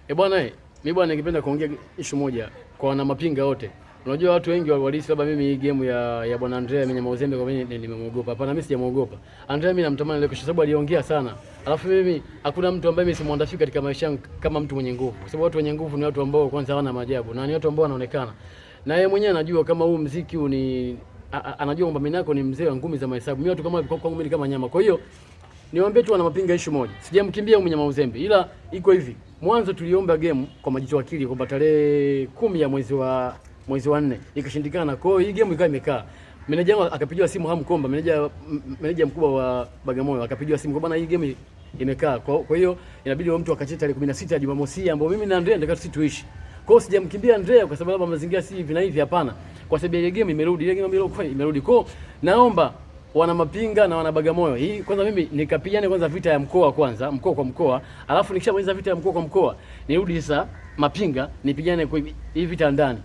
Mimi bwana ningependa kuongea issue moja kwa wana mapinga wote. Unajua watu wengi walihisi labda mimi hii game ya bwana Andrea Mnyama Uzembe kwa mimi nimemuogopa. Hapana, mimi sijamuogopa. Andrea mimi namtamani leo kwa sababu aliongea sana. Alafu mimi hakuna mtu ambaye mimi simuandafiki katika maisha yangu kama mtu mwenye nguvu. Kwa sababu watu wenye nguvu ni watu ambao kwanza hawana maajabu na ni watu ambao wanaonekana. Na yeye mwenyewe anajua kama huu muziki ni anajua kwamba mimi nako ni mzee wa ngumi za mahesabu. Mimi watu kama kwangu mimi kama nyama. Kwa hiyo niwaambie tu wana mapinga issue moja. Sijamkimbia Mnyama Uzembe. Ila iko hivi. Mwanzo tuliomba game kwa majicho akili kwamba tarehe 10 ya mwezi wa 4 ikashindikana. Kwa hiyo hii game ikawa imekaa. Meneja wangu akapigiwa simu Hamu Komba, meneja mkubwa wa Bagamoyo akapigiwa simu kwa bana hii game imekaa. Kwa hiyo inabidi mtu akacheza tarehe 16 ya Jumamosi ambapo mimi na Andrea ndio tuishi. Kwa hiyo sijamkimbia Andrea kwa sababu mazingira si hivi na hivi, hapana. Kwa sababu ile game imerudi, ile game imerudi. Kwa hiyo naomba wana mapinga na wana Bagamoyo. Hii kwanza mimi nikapigane kwanza vita ya mkoa kwanza, mkoa kwa mkoa. Alafu nikishamaliza vita ya mkoa kwa mkoa, nirudi sasa mapinga nipigane kwa hii vita ndani.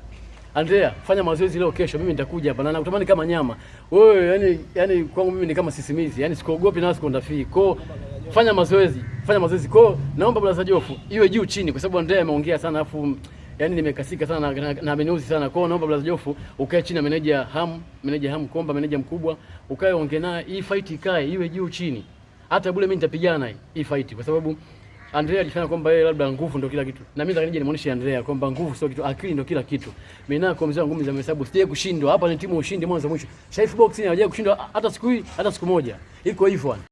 Andrea, fanya mazoezi leo kesho, mimi nitakuja hapa na nakutamani kama nyama. Wewe yani kwangu mimi ni kama sisimizi. Yani sikuogopi na sikondafii. Kwa fanya mazoezi. Kwa naomba Brother Jofu iwe juu chini kwa sababu Andrea ameongea sana afu yani nimekasika sana na ameniuzi sana. Kwa naomba Brother Jofu ukae chini na meneja Hamu Komba, meneja mkubwa, ukae ongea naye hii fight ikae iwe juu chini. Hata bure mimi nitapigana hii fight kwa sababu Andrea alifanya kwamba yeye labda nguvu ndio kila kitu. Na mimi nataka nije nimuoneshe Andrea kwamba nguvu sio kitu, akili ndio kila kitu. Mimi na kwa mzee ngumi za hesabu sije kushindwa. Hapa ni timu ushindi mwanzo mwisho. Shaifu Boxing hajaje kushindwa hata siku hii, hata siku moja. Iko hivyo.